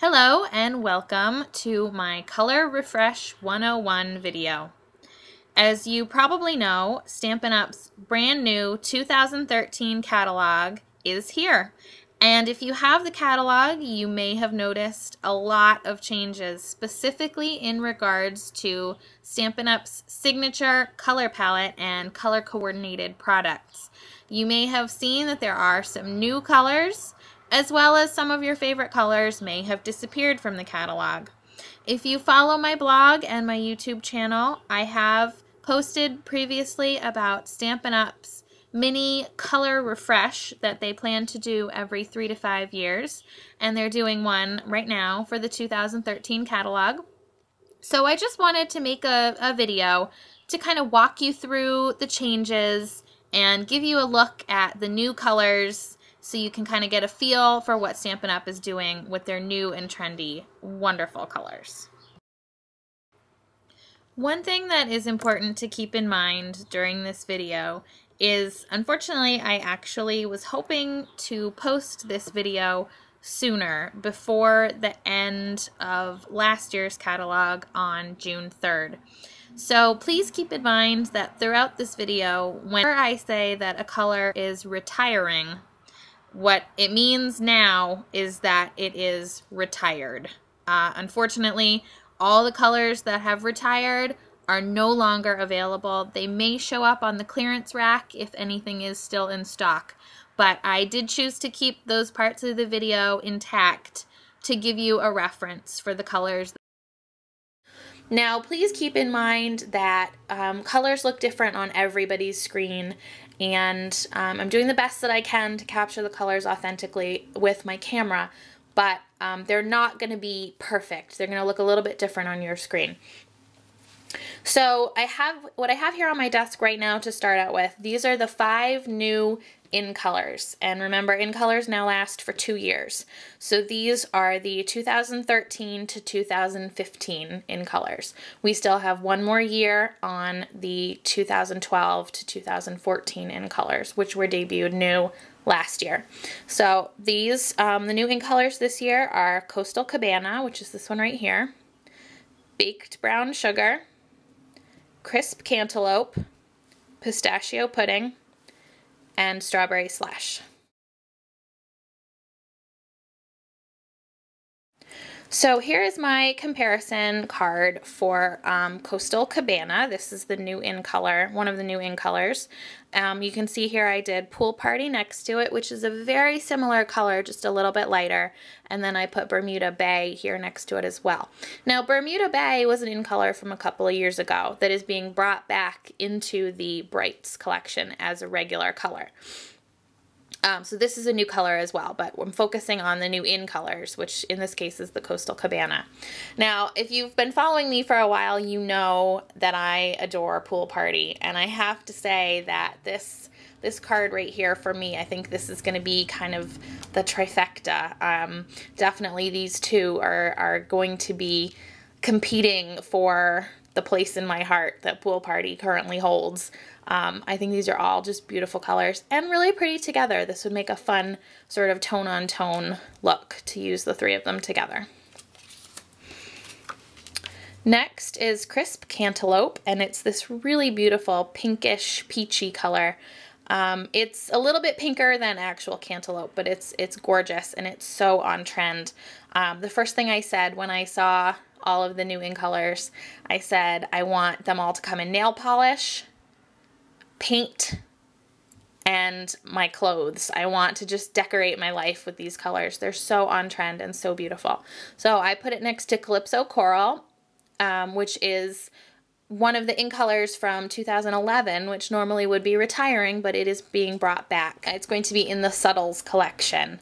Hello and welcome to my Color Refresh 101 video. As you probably know, Stampin' Up's brand new 2013 catalog is here. And if you have the catalog, you may have noticed a lot of changes, specifically in regards to Stampin' Up's signature color palette and color coordinated products. You may have seen that there are some new colors, as well as some of your favorite colors may have disappeared from the catalog. If you follow my blog and my YouTube channel, I have posted previously about Stampin' Up's mini color refresh that they plan to do every 3 to 5 years, and they're doing one right now for the 2013 catalog. So I just wanted to make a video to kind of walk you through the changes and give you a look at the new colors so you can kind of get a feel for what Stampin' Up is doing with their new and trendy, wonderful colors. One thing that is important to keep in mind during this video is, unfortunately, I actually was hoping to post this video sooner, before the end of last year's catalog on June 3rd. So please keep in mind that throughout this video, whenever I say that a color is retiring, what it means now is that it is retired. Unfortunately, all the colors that have retired are no longer available. They may show up on the clearance rack if anything is still in stock, but I did choose to keep those parts of the video intact to give you a reference for the colors. Now, please keep in mind that colors look different on everybody's screen, and I'm doing the best that I can to capture the colors authentically with my camera, but they're not going to be perfect. They're going to look a little bit different on your screen. So what I have here on my desk right now to start out with, these are the 5 new in colors. And remember, in colors now last for 2 years. So these are the 2013 to 2015 in colors. We still have one more year on the 2012 to 2014 in colors, which were debuted new last year. So these, the new in colors this year are Coastal Cabana, which is this one right here, Baked Brown Sugar, Crisp Cantaloupe, Pistachio Pudding, and Strawberry Slush. So here is my comparison card for Coastal Cabana. This is the new in color, one of the new in colors. You can see here I did Pool Party next to it, which is a very similar color, just a little bit lighter. And then I put Bermuda Bay here next to it as well. Now, Bermuda Bay was an in color from a couple of years ago that is being brought back into the Brights collection as a regular color. So this is a new color as well, but I'm focusing on the new in colors, which in this case is the Coastal Cabana. Now, if you've been following me for a while, you know that I adore Pool Party, and I have to say that this card right here for me, I think this is going to be kind of the trifecta. Definitely these two are going to be competing for the place in my heart that Pool Party currently holds. I think these are all just beautiful colors and really pretty together. This would make a fun sort of tone-on-tone look to use the 3 of them together. Next is Crisp Cantaloupe, and it's this really beautiful pinkish peachy color. It's a little bit pinker than actual cantaloupe, but it's gorgeous and it's so on trend. The first thing I said when I saw all of the new in colors, I said I want them all to come in nail polish, paint, and my clothes. I want to just decorate my life with these colors. They're so on trend and so beautiful. So I put it next to Calypso Coral, which is one of the in colors from 2011, which normally would be retiring, but it is being brought back. It's going to be in the Subtles collection.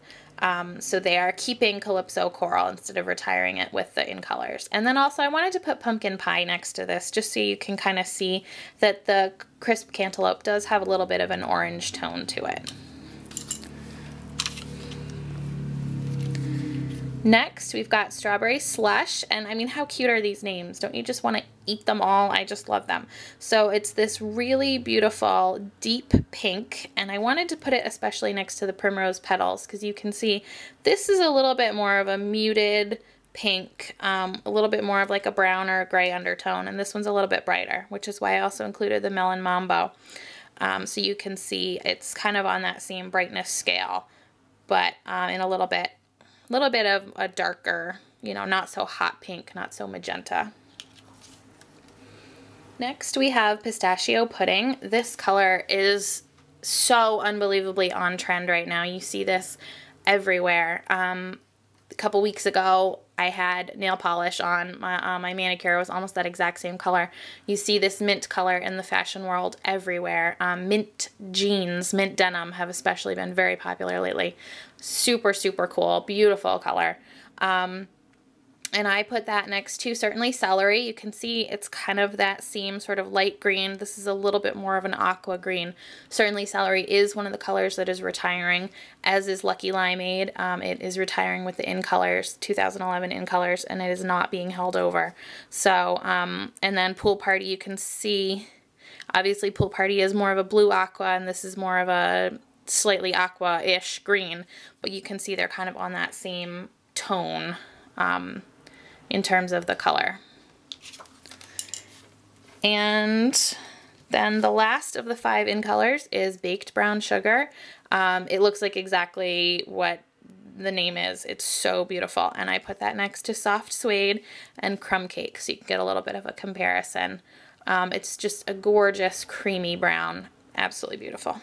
So they are keeping Calypso Coral instead of retiring it with the in colors. And then also I wanted to put Pumpkin Pie next to this just so you can kind of see that the Crisp Cantaloupe does have a little bit of an orange tone to it. Next, we've got Strawberry Slush, and I mean, how cute are these names? Don't you just want to eat them all. I just love them. So it's this really beautiful deep pink, and I wanted to put it especially next to the primrose petals because you can see this is a little bit more of a muted pink, a little bit more of like a brown or a gray undertone, and this one's a little bit brighter, which is why I also included the Melon Mambo. So you can see it's kind of on that same brightness scale, but in a little bit of a darker, you know, not so hot pink, not so magenta. Next we have Pistachio Pudding. This color is so unbelievably on trend right now. You see this everywhere. A couple weeks ago I had nail polish on. My manicure was almost that exact same color. You see this mint color in the fashion world everywhere. Mint jeans, mint denim have especially been very popular lately. Super, super cool, beautiful color. And I put that next to Certainly Celery. You can see it's kind of that same sort of light green. This is a little bit more of an aqua green. Certainly Celery is one of the colors that is retiring, as is Lucky Limeade. It is retiring with the In Colors, 2011 In Colors, and it is not being held over. So, and then Pool Party, you can see, obviously Pool Party is more of a blue aqua, and this is more of a slightly aqua-ish green, but you can see they're kind of on that same tone. In terms of the color. And then the last of the 5 In Colors is Baked Brown Sugar. It looks like exactly what the name is. It's so beautiful. And I put that next to Soft Suede and Crumb Cake, so you can get a little bit of a comparison. It's just a gorgeous creamy brown. Absolutely beautiful.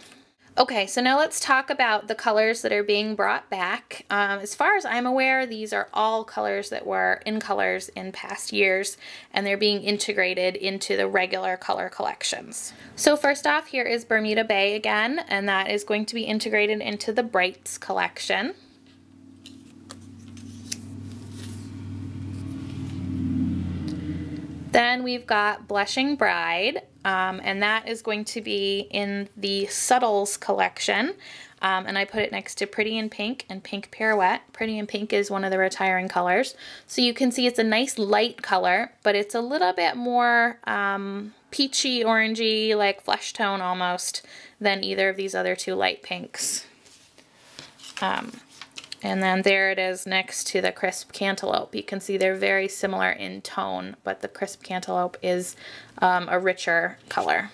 Okay, so now let's talk about the colors that are being brought back. As far as I'm aware, these are all colors that were In Colors in past years, and they're being integrated into the regular color collections. So first off, here is Bermuda Bay again, and that is going to be integrated into the Brights collection. Then we've got Blushing Bride, and that is going to be in the Subtles collection, and I put it next to Pretty in Pink and Pink Pirouette. Pretty in Pink is one of the retiring colors, so you can see it's a nice light color, but it's a little bit more peachy, orangey, like flesh tone almost, than either of these other 2 light pinks. And then there it is next to the Crisp Cantaloupe. You can see they're very similar in tone, but the Crisp Cantaloupe is a richer color.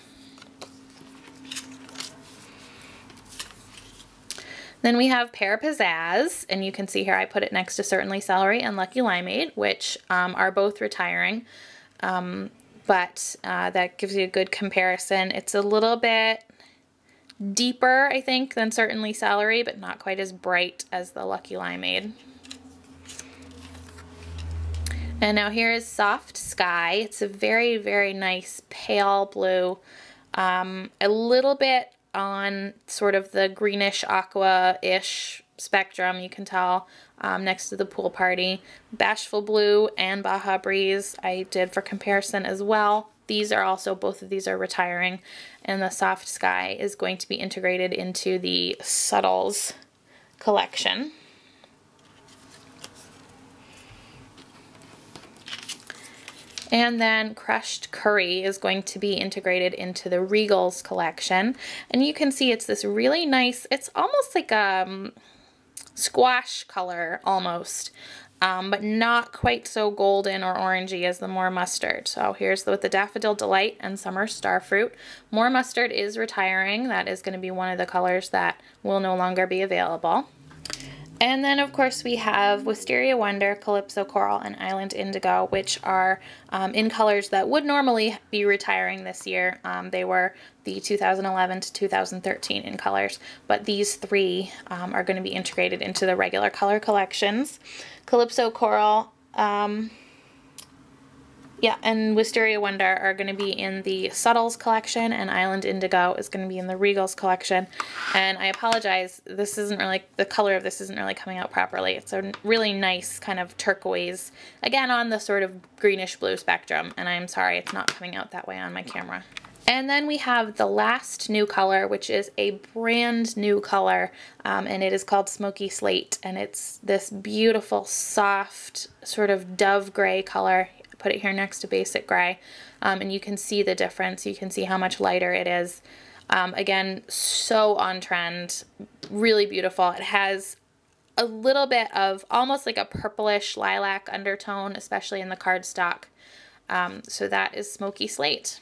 Then we have Pear Pizzazz, and you can see here I put it next to Certainly Celery and Lucky Limeade, which are both retiring, but that gives you a good comparison. It's a little bit deeper, I think, than Certainly Celery, but not quite as bright as the Lucky Limeade. And now here is Soft Sky. It's a very, very nice pale blue, a little bit on sort of the greenish aqua-ish spectrum, you can tell, next to the Pool Party. Bashful Blue and Baja Breeze I did for comparison as well. These are also, both of these are retiring, and the Soft Sky is going to be integrated into the Subtles collection. And then Crushed Curry is going to be integrated into the Regals collection. And you can see it's this really nice, it's almost like a squash color almost. But not quite so golden or orangey as the More Mustard. So here's with the Daffodil Delight and Summer Starfruit. More Mustard is retiring. That is going to be one of the colors that will no longer be available. And then, of course, we have Wisteria Wonder, Calypso Coral, and Island Indigo, which are in colors that would normally be retiring this year. They were the 2011 to 2013 in colors, but these 3 are going to be integrated into the regular color collections. Calypso Coral, and Wisteria Wonder are going to be in the Subtles collection, and Island Indigo is going to be in the Regals collection. And I apologize, this isn't really, the color of this isn't really coming out properly. It's a really nice kind of turquoise, again on the sort of greenish blue spectrum, and I'm sorry it's not coming out that way on my camera. And then we have the last new color, which is a brand new color, and it is called Smoky Slate, and it's this beautiful, soft, sort of dove gray color. put it here next to basic gray, and you can see the difference. You can see how much lighter it is. Again, so on trend, really beautiful. It has a little bit of almost like a purplish lilac undertone, especially in the cardstock. So that is Smoky Slate.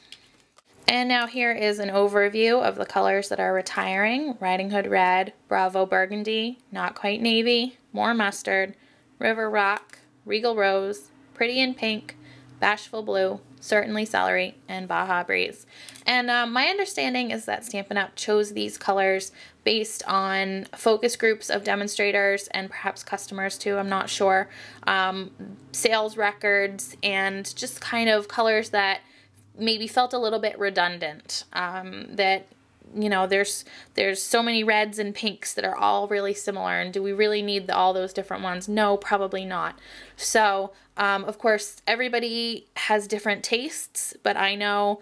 And now here is an overview of the colors that are retiring. Riding Hood Red, Bravo Burgundy, Not Quite Navy, More Mustard, River Rock, Regal Rose, Pretty in Pink, Bashful Blue, Certainly Celery, and Baja Breeze. And my understanding is that Stampin' Up! Chose these colors based on focus groups of demonstrators and perhaps customers too, I'm not sure, sales records, and just kind of colors that maybe felt a little bit redundant, that, you know, there's so many reds and pinks that are all really similar, and do we really need all those different ones? No, probably not. So, of course, everybody has different tastes, but I know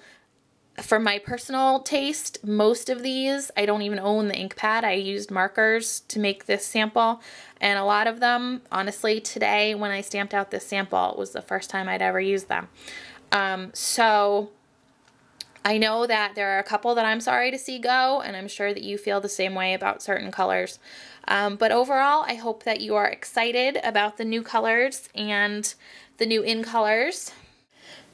for my personal taste, most of these, I don't even own the ink pad. I used markers to make this sample, and a lot of them, honestly, today when I stamped out this sample, it was the first time I'd ever used them. So I know that there are a couple that I'm sorry to see go, and I'm sure that you feel the same way about certain colors. But overall, I hope that you are excited about the new colors and the new in colors.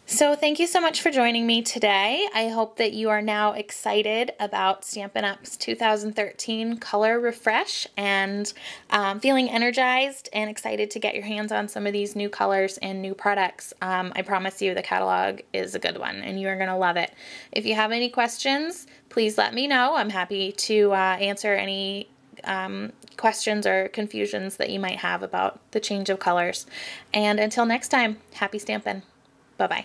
So thank you so much for joining me today. I hope that you are now excited about Stampin' Up's 2013 color refresh and feeling energized and excited to get your hands on some of these new colors and new products. I promise you the catalog is a good one and you're going to love it. If you have any questions, please let me know. I'm happy to answer any questions or confusions that you might have about the change of colors. And until next time, happy stampin'. Bye-bye.